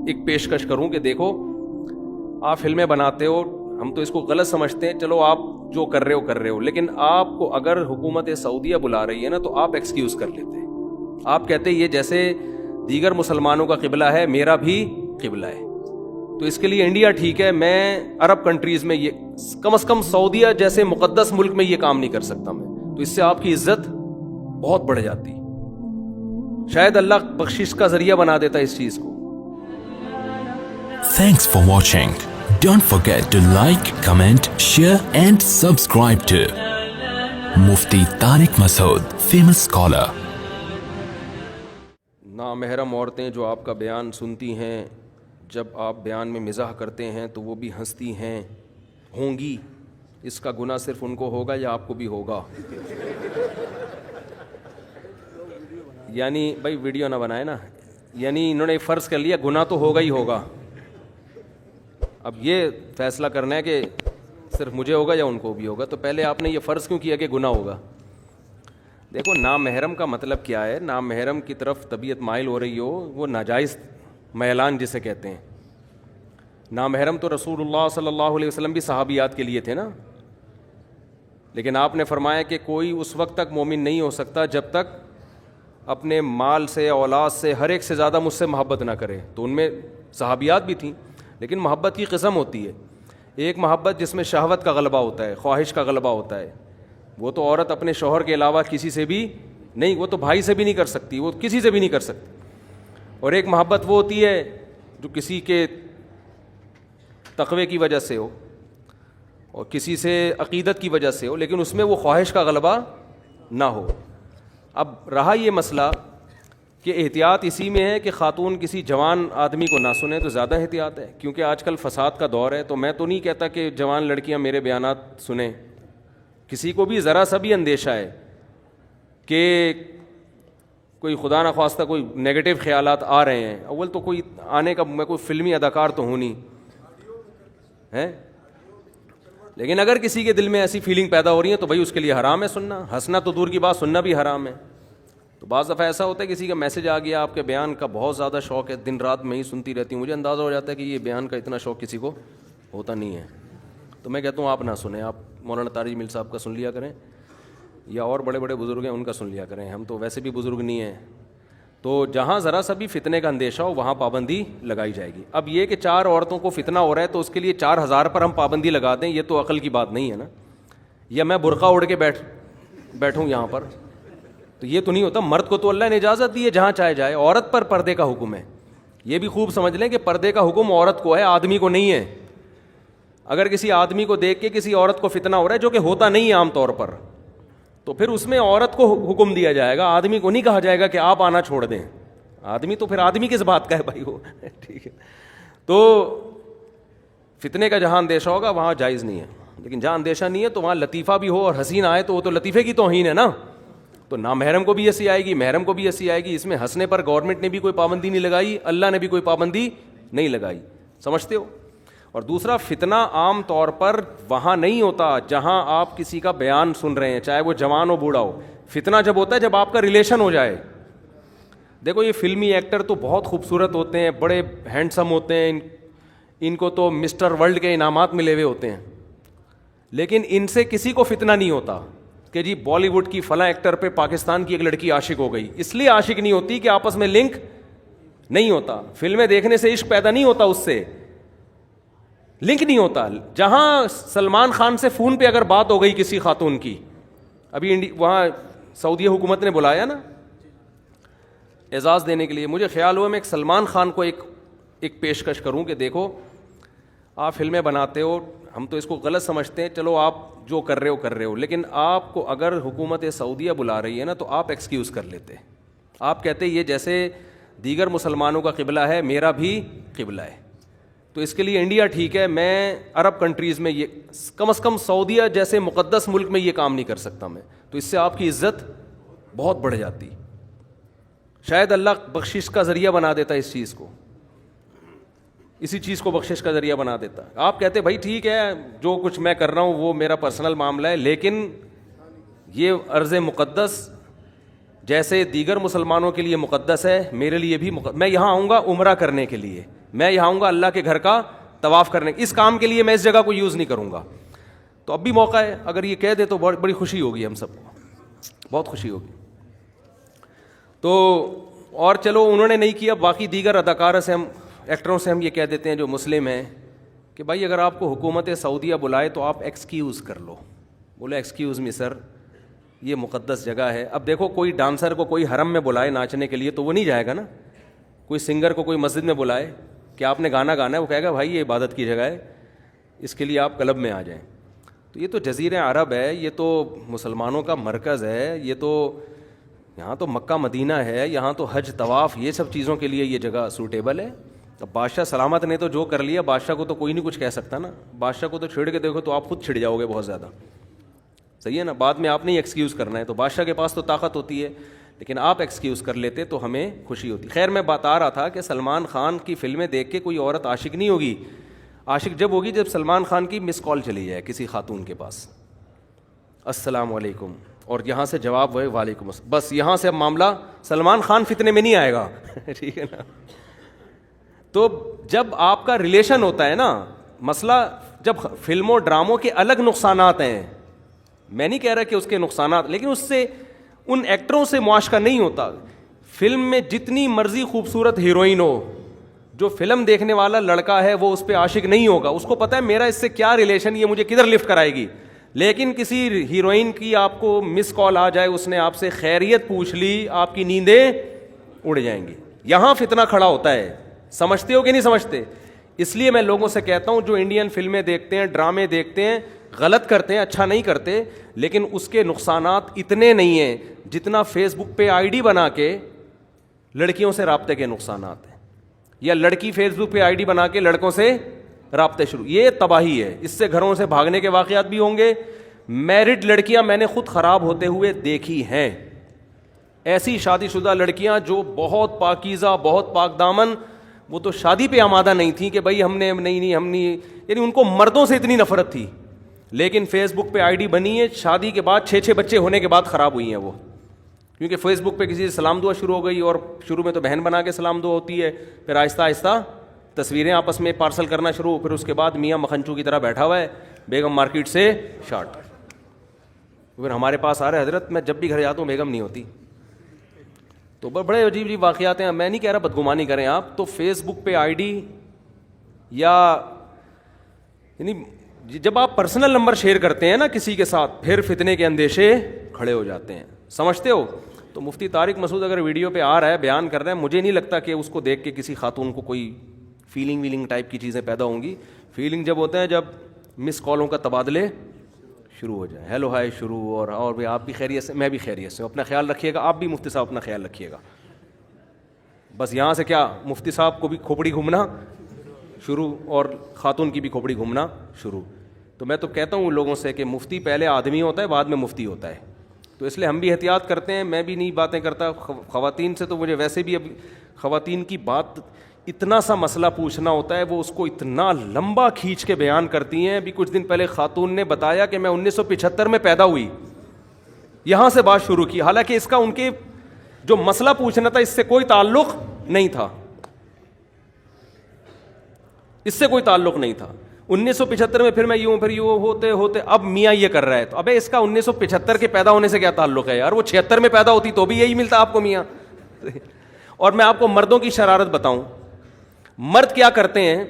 ایک پیشکش کروں کہ دیکھو آپ فلمیں بناتے ہو, ہم تو اس کو غلط سمجھتے ہیں, چلو آپ جو کر رہے ہو, لیکن آپ کو اگر حکومت سعودیہ بلا رہی ہے نا تو آپ ایکسکیوز کر لیتے ہیں. آپ کہتے یہ جیسے دیگر مسلمانوں کا قبلہ ہے میرا بھی قبلہ ہے, تو اس کے لیے انڈیا ٹھیک ہے, میں عرب کنٹریز میں یہ کم از کم سعودیہ جیسے مقدس ملک میں یہ کام نہیں کر سکتا میں, تو اس سے آپ کی عزت بہت بڑھ جاتی. شاید اللہ بخشش کا ذریعہ بنا دیتا اس چیز کو. Thanks for watching. Don't forget to like, comment, share and subscribe to Mufti Tariq Masood, famous scholar. نامحرم عورتیں جو آپ کا بیان سنتی ہیں, جب آپ بیان میں مزاح کرتے ہیں تو وہ بھی ہنستی ہیں, ہوں گی, اس کا گناہ صرف ان کو ہوگا یا آپ کو بھی ہوگا؟ یعنی بھائی ویڈیو نہ بنائے نا, یعنی انہوں نے فرض کر لیا گناہ تو ہوگا ہی ہوگا. اب یہ فیصلہ کرنا ہے کہ صرف مجھے ہوگا یا ان کو بھی ہوگا, تو پہلے آپ نے یہ فرض کیوں کیا کہ گناہ ہوگا؟ دیکھو نامحرم کا مطلب کیا ہے, نامحرم کی طرف طبیعت مائل ہو رہی ہو, وہ ناجائز میلان جسے کہتے ہیں. نامحرم تو رسول اللہ صلی اللہ علیہ وسلم بھی صحابیات کے لیے تھے نا, لیکن آپ نے فرمایا کہ کوئی اس وقت تک مومن نہیں ہو سکتا جب تک اپنے مال سے, اولاد سے, ہر ایک سے زیادہ مجھ سے محبت نہ کرے. تو ان میں صحابیات بھی تھیں, لیکن محبت کی قسم ہوتی ہے. ایک محبت جس میں شہوت کا غلبہ ہوتا ہے, خواہش کا غلبہ ہوتا ہے, وہ تو عورت اپنے شوہر کے علاوہ کسی سے بھی نہیں, وہ تو بھائی سے بھی نہیں کر سکتی, وہ کسی سے بھی نہیں کر سکتی. اور ایک محبت وہ ہوتی ہے جو کسی کے تقوی کی وجہ سے ہو اور کسی سے عقیدت کی وجہ سے ہو, لیکن اس میں وہ خواہش کا غلبہ نہ ہو. اب رہا یہ مسئلہ کہ احتیاط اسی میں ہے کہ خاتون کسی جوان آدمی کو نہ سنیں تو زیادہ احتیاط ہے, کیونکہ آج کل فساد کا دور ہے. تو میں تو نہیں کہتا کہ جوان لڑکیاں میرے بیانات سنیں, کسی کو بھی ذرا سا بھی اندیشہ ہے کہ کوئی خدا نخواستہ کوئی نیگیٹو خیالات آ رہے ہیں, اول تو کوئی آنے کا, میں کوئی فلمی اداکار تو ہوں نہیں ہے, لیکن اگر کسی کے دل میں ایسی فیلنگ پیدا ہو رہی ہے تو بھائی اس کے لیے حرام ہے سننا. ہنسنا تو دور کی بات, سننا بھی حرام ہے. تو بعض دفعہ ایسا ہوتا ہے کسی کا میسج آ گیا, آپ کے بیان کا بہت زیادہ شوق ہے, دن رات میں ہی سنتی رہتی ہوں, مجھے اندازہ ہو جاتا ہے کہ یہ بیان کا اتنا شوق کسی کو ہوتا نہیں ہے, تو میں کہتا ہوں آپ نہ سنیں, آپ مولانا طارق مل صاحب کا سن لیا کریں, یا اور بڑے بڑے بزرگ ہیں ان کا سن لیا کریں. ہم تو ویسے بھی بزرگ نہیں ہیں. تو جہاں ذرا سا بھی فتنے کا اندیشہ ہو وہاں پابندی لگائی جائے گی. اب یہ کہ 4 عورتوں کو فتنہ ہو رہا ہے تو اس کے لیے 4000 پر ہم پابندی لگا دیں, یہ تو عقل کی بات نہیں ہے نا. یا میں برقع اوڑھ کے بیٹھوں یہاں پر, تو یہ تو نہیں ہوتا. مرد کو تو اللہ نے اجازت دی ہے جہاں چاہے جائے, عورت پر پردے کا حکم ہے. یہ بھی خوب سمجھ لیں کہ پردے کا حکم عورت کو ہے, آدمی کو نہیں ہے. اگر کسی آدمی کو دیکھ کے کسی عورت کو فتنہ ہو رہا ہے, جو کہ ہوتا نہیں ہے عام طور پر, تو پھر اس میں عورت کو حکم دیا جائے گا, آدمی کو نہیں کہا جائے گا کہ آپ آنا چھوڑ دیں. آدمی تو پھر آدمی کس بات کا ہے بھائی وہ ٹھیک ہے. تو فتنے کا جہاں اندیشہ ہوگا وہاں جائز نہیں ہے, لیکن جہاں اندیشہ نہیں ہے تو وہاں لطیفہ بھی ہو اور حسین آئے تو وہ تو لطیفے کی توہین ہے نا. تو نامحرم کو بھی ہنسی آئے گی, محرم کو بھی ہنسی آئے گی. اس میں ہنسنے پر گورنمنٹ نے بھی کوئی پابندی نہیں لگائی, اللہ نے بھی کوئی پابندی نہیں لگائی, سمجھتے ہو. اور دوسرا, فتنہ عام طور پر وہاں نہیں ہوتا جہاں آپ کسی کا بیان سن رہے ہیں, چاہے وہ جوان ہو بوڑھا ہو. فتنہ جب ہوتا ہے جب آپ کا ریلیشن ہو جائے. دیکھو یہ فلمی ایکٹر تو بہت خوبصورت ہوتے ہیں, بڑے ہینڈسم ہوتے ہیں, ان کو تو مسٹر ورلڈ کے انعامات ملے ہوئے ہوتے ہیں, لیکن ان سے کسی کو فتنہ نہیں ہوتا کہ جی بالی ووڈ کی فلاں ایکٹر پہ پاکستان کی ایک لڑکی عاشق ہو گئی. اس لیے عاشق نہیں ہوتی کہ آپس میں لنک نہیں ہوتا, فلمیں دیکھنے سے عشق پیدا نہیں ہوتا, اس سے لنک نہیں ہوتا. جہاں سلمان خان سے فون پہ اگر بات ہو گئی کسی خاتون کی, ابھی وہاں سعودی حکومت نے بلایا نا اعزاز دینے کے لیے, مجھے خیال ہوا میں ایک سلمان خان کو ایک پیشکش کروں کہ دیکھو آپ فلمیں بناتے ہو, ہم تو اس کو غلط سمجھتے ہیں, چلو آپ جو کر رہے ہو, لیکن آپ کو اگر حکومت سعودیہ بلا رہی ہے نا تو آپ ایکسکیوز کر لیتے. آپ کہتے یہ جیسے دیگر مسلمانوں کا قبلہ ہے میرا بھی قبلہ ہے, تو اس کے لیے انڈیا ٹھیک ہے, میں عرب کنٹریز میں یہ کم از کم سعودیہ جیسے مقدس ملک میں یہ کام نہیں کر سکتا میں, تو اس سے آپ کی عزت بہت بڑھ جاتی. شاید اللہ بخشش کا ذریعہ بنا دیتا اس چیز کو, اسی چیز کو بخشش کا ذریعہ بنا دیتا. آپ کہتے بھائی ٹھیک ہے جو کچھ میں کر رہا ہوں وہ میرا پرسنل معاملہ ہے, لیکن یہ ارض مقدس جیسے دیگر مسلمانوں کے لیے مقدس ہے, میرے لیے بھی میں یہاں آؤں گا عمرہ کرنے کے لیے, میں یہاں آؤں گا اللہ کے گھر کا طواف کرنے, اس کام کے لیے میں اس جگہ کو یوز نہیں کروں گا. تو اب بھی موقع ہے, اگر یہ کہہ دے تو بڑی خوشی ہوگی, ہم سب کو بہت خوشی ہوگی. تو اور چلو انہوں نے نہیں کیا, باقی دیگر اداکاروں سے ہم ایکٹروں سے ہم یہ کہہ دیتے ہیں جو مسلم ہیں کہ بھائی اگر آپ کو حکومت سعودیہ بلائے تو آپ ایکسکیوز کر لو. بولے ایکسکیوز می سر, یہ مقدس جگہ ہے. اب دیکھو کوئی ڈانسر کو کوئی حرم میں بلائے ناچنے کے لیے تو وہ نہیں جائے گا نا. کوئی سنگر کو کوئی مسجد میں بلائے کہ آپ نے گانا گانا ہے, وہ کہے گا بھائی یہ عبادت کی جگہ ہے, اس کے لیے آپ کلب میں آ جائیں. تو یہ تو جزیرہ عرب ہے, یہ تو مسلمانوں کا مرکز ہے, یہ تو یہاں تو مکہ مدینہ ہے, یہاں تو حج طواف یہ سب چیزوں کے لیے یہ جگہ سوٹیبل ہے. اب بادشاہ سلامت نے تو جو کر لیا, بادشاہ کو تو کوئی نہیں کچھ کہہ سکتا نا. بادشاہ کو تو چھیڑ کے دیکھو تو آپ خود چھڑ جاؤ گے بہت زیادہ, صحیح ہے نا. بعد میں آپ نے ایکسکیوز کرنا ہے, تو بادشاہ کے پاس تو طاقت ہوتی ہے, لیکن آپ ایکسکیوز کر لیتے تو ہمیں خوشی ہوتی. خیر میں بتا رہا تھا کہ سلمان خان کی فلمیں دیکھ کے کوئی عورت عاشق نہیں ہوگی. عاشق جب ہوگی جب سلمان خان کی مس کال چلی جائے کسی خاتون کے پاس, السلام علیکم, اور یہاں سے جواب ہوئے وعلیکم السلام, بس یہاں سے اب معاملہ سلمان خان فتنے میں نہیں آئے گا. ٹھیک ہے نا. تو جب آپ کا ریلیشن ہوتا ہے نا, مسئلہ جب فلموں ڈراموں کے الگ نقصانات ہیں, میں نہیں کہہ رہا کہ اس کے نقصانات, لیکن اس سے ان ایکٹروں سے معاشقہ نہیں ہوتا. فلم میں جتنی مرضی خوبصورت ہیروئن ہو, جو فلم دیکھنے والا لڑکا ہے وہ اس پہ عاشق نہیں ہوگا. اس کو پتہ ہے میرا اس سے کیا ریلیشن, یہ مجھے کدھر لفٹ کرائے گی. لیکن کسی ہیروئن کی آپ کو مس کال آ جائے, اس نے آپ سے خیریت پوچھ لی, آپ کی نیندیں اڑ جائیں گی. یہاں فتنہ کھڑا ہوتا ہے, سمجھتے ہو کہ نہیں سمجھتے؟ اس لیے میں لوگوں سے کہتا ہوں جو انڈین فلمیں دیکھتے ہیں, ڈرامے دیکھتے ہیں, غلط کرتے ہیں, اچھا نہیں کرتے, لیکن اس کے نقصانات اتنے نہیں ہیں جتنا فیس بک پہ آئی ڈی بنا کے لڑکیوں سے رابطے کے نقصانات ہیں, یا لڑکی فیس بک پہ آئی ڈی بنا کے لڑکوں سے رابطے شروع. یہ تباہی ہے, اس سے گھروں سے بھاگنے کے واقعات بھی ہوں گے. میرڈ لڑکیاں میں نے خود خراب ہوتے ہوئے دیکھی ہیں, ایسی شادی شدہ لڑکیاں جو بہت پاکیزہ, بہت پاک دامن, وہ تو شادی پہ آمادہ نہیں تھیں کہ بھائی ہم نے ہم نہیں, یعنی ان کو مردوں سے اتنی نفرت تھی, لیکن فیس بک پہ آئی ڈی بنی ہے, شادی کے بعد 6 بچے ہونے کے بعد خراب ہوئی ہیں وہ, کیونکہ فیس بک پہ کسی سے سلام دعا شروع ہو گئی, اور شروع میں تو بہن بنا کے سلام دعا ہوتی ہے, پھر آہستہ آہستہ تصویریں آپس میں پارسل کرنا شروع, پھر اس کے بعد میاں مکھنچو کی طرح بیٹھا ہوا ہے, بیگم مارکیٹ سے شارٹ. پھر ہمارے پاس آ رہے حضرت میں جب بھی گھر جاتا ہوں بیگم نہیں ہوتی. تو بڑے عجیب عجیب واقعات ہیں. میں نہیں کہہ رہا بدگمانی کریں آپ, تو فیس بک پہ آئی ڈی یا یعنی جب آپ پرسنل نمبر شیئر کرتے ہیں نا کسی کے ساتھ, پھر فتنے کے اندیشے کھڑے ہو جاتے ہیں, سمجھتے ہو. تو مفتی طارق مسعود اگر ویڈیو پہ آ رہا ہے, بیان کر رہا ہے, مجھے نہیں لگتا کہ اس کو دیکھ کے کسی خاتون کو کوئی فیلنگ ٹائپ کی چیزیں پیدا ہوں گی. فیلنگ جب ہوتا ہے جب مس کالوں کا تبادلے شروع ہو جائے, ہیلو ہائے شروع, اور بھی آپ بھی خیریت سے, میں بھی خیریت سے, اپنا خیال رکھیے گا, آپ بھی مفتی صاحب اپنا خیال رکھیے گا. بس یہاں سے کیا مفتی صاحب کو بھی کھوپڑی گھومنا شروع, اور خاتون کی بھی کھوپڑی گھومنا شروع. تو میں تو کہتا ہوں لوگوں سے کہ مفتی پہلے آدمی ہوتا ہے, بعد میں مفتی ہوتا ہے. تو اس لیے ہم بھی احتیاط کرتے ہیں, میں بھی نہیں باتیں کرتا خواتین سے. تو مجھے ویسے بھی اب خواتین کی بات اتنا سا مسئلہ پوچھنا ہوتا ہے, وہ اس کو اتنا لمبا کھینچ کے بیان کرتی ہیں. ابھی کچھ دن پہلے خاتون نے بتایا کہ میں 1975 میں پیدا ہوئی, یہاں سے بات شروع کی, حالانکہ اس کا ان کے جو مسئلہ پوچھنا تھا اس سے کوئی تعلق نہیں تھا, اس سے کوئی تعلق نہیں تھا. 1975 میں پھر میں یوں, پھر یوں ہوتے ہوتے اب میاں یہ کر رہا ہے. تو ابے اس کا 1975 کے پیدا ہونے سے کیا تعلق ہے یار, وہ 76 میں پیدا ہوتی تو بھی یہی ملتا آپ کو میاں. اور میں آپ کو مردوں کی شرارت بتاؤں, مرد کیا کرتے ہیں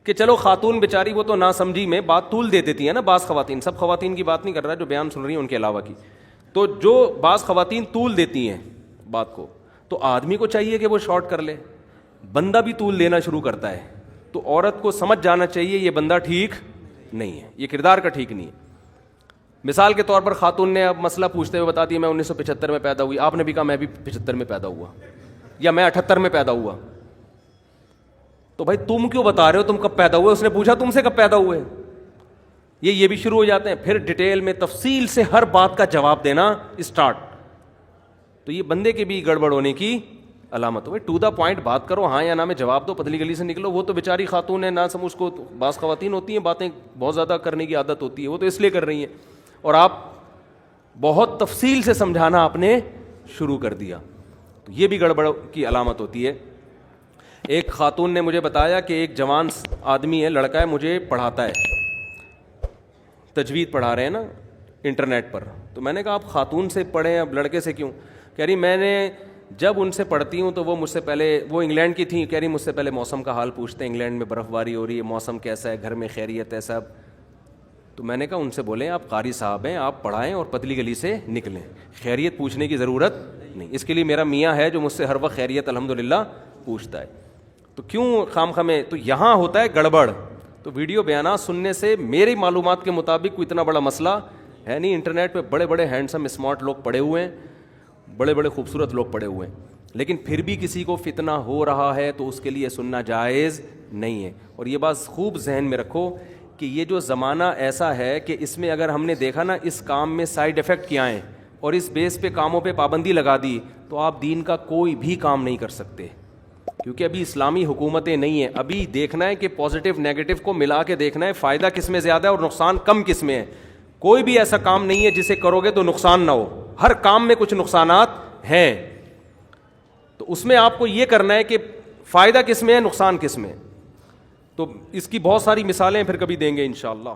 کہ چلو خاتون بیچاری وہ تو نہ سمجھی میں بات طول دے دیتی ہے نا, بعض خواتین, سب خواتین کی بات نہیں کر رہا جو بیان سن رہی ہیں ان کے علاوہ کی, تو جو بعض خواتین طول دیتی ہیں بات کو, تو آدمی کو چاہیے کہ وہ شارٹ کر لے. بندہ بھی طول دینا شروع کرتا ہے, تو عورت کو سمجھ جانا چاہیے یہ بندہ ٹھیک نہیں ہے, یہ کردار کا ٹھیک نہیں ہے. مثال کے طور پر خاتون نے اب مسئلہ پوچھتے ہوئے بتا دی میں 1975 میں پیدا ہوئی, آپ نے بھی کہا میں بھی 75 میں پیدا ہوا, یا میں 78 میں پیدا ہوا. تو بھائی تم کیوں بتا رہے ہو تم کب پیدا ہوئے, اس نے پوچھا تم سے کب پیدا ہوئے. یہ بھی شروع ہو جاتے ہیں, پھر ڈیٹیل میں تفصیل سے ہر بات کا جواب دینا اسٹارٹ. تو یہ بندے کے بھی گڑبڑ ہونے کی علامت ہو. ٹو دا پوائنٹ بات کرو, ہاں یا نہ میں جواب دو, پتلی گلی سے نکلو. وہ تو بیچاری خاتون ہے, نہ سمجھ, اس کو بعض خواتین ہوتی ہیں باتیں بہت زیادہ کرنے کی عادت ہوتی ہے, وہ تو اس لیے کر رہی ہیں, اور آپ بہت تفصیل سے سمجھانا آپ نے شروع کر دیا. تو یہ بھی گڑبڑ کی علامت ہوتی ہے. ایک خاتون نے مجھے بتایا کہ ایک جوان آدمی ہے, لڑکا ہے, مجھے پڑھاتا ہے, تجوید پڑھا رہے ہیں نا انٹرنیٹ پر. تو میں نے کہا آپ خاتون سے پڑھیں, اب لڑکے سے کیوں؟ کہہ رہی میں نے جب ان سے پڑھتی ہوں تو وہ مجھ سے پہلے, وہ انگلینڈ کی تھیں, کہہ رہی مجھ سے پہلے موسم کا حال پوچھتے ہیں, انگلینڈ میں برف باری ہو رہی ہے, موسم کیسا ہے, گھر میں خیریت ہے سب. تو میں نے کہا ان سے بولیں آپ قاری صاحب ہیں, آپ پڑھائیں اور پتلی گلی سے نکلیں, خیریت پوچھنے کی ضرورت نہیں. اس کے لیے میرا میاں ہے جو مجھ سے ہر وقت خیریت الحمدللہ پوچھتا ہے. تو کیوں خام خامے؟ تو یہاں ہوتا ہے گڑبڑ. تو ویڈیو بیانات سننے سے میری معلومات کے مطابق کوئی اتنا بڑا مسئلہ ہے نہیں. انٹرنیٹ پہ بڑے بڑے ہینڈسم اسمارٹ لوگ پڑے ہوئے ہیں, بڑے بڑے خوبصورت لوگ پڑے ہوئے ہیں, لیکن پھر بھی کسی کو فتنہ ہو رہا ہے تو اس کے لیے سننا جائز نہیں ہے. اور یہ بات خوب ذہن میں رکھو کہ یہ جو زمانہ ایسا ہے کہ اس میں اگر ہم نے دیکھا نا اس کام میں سائیڈ ایفیکٹ کیا ہیں اور اس بیس پہ کاموں پہ پابندی لگا دی تو آپ دین کا کوئی بھی کام نہیں کر سکتے, کیونکہ ابھی اسلامی حکومتیں نہیں ہیں. ابھی دیکھنا ہے کہ پازیٹیو نیگیٹو کو ملا کے دیکھنا ہے, فائدہ کس میں زیادہ ہے اور نقصان کم کس میں ہے. کوئی بھی ایسا کام نہیں ہے جسے کرو گے تو نقصان نہ ہو, ہر کام میں کچھ نقصانات ہیں. تو اس میں آپ کو یہ کرنا ہے کہ فائدہ کس میں ہے, نقصان کس میں ہے. تو اس کی بہت ساری مثالیں پھر کبھی دیں گے انشاءاللہ.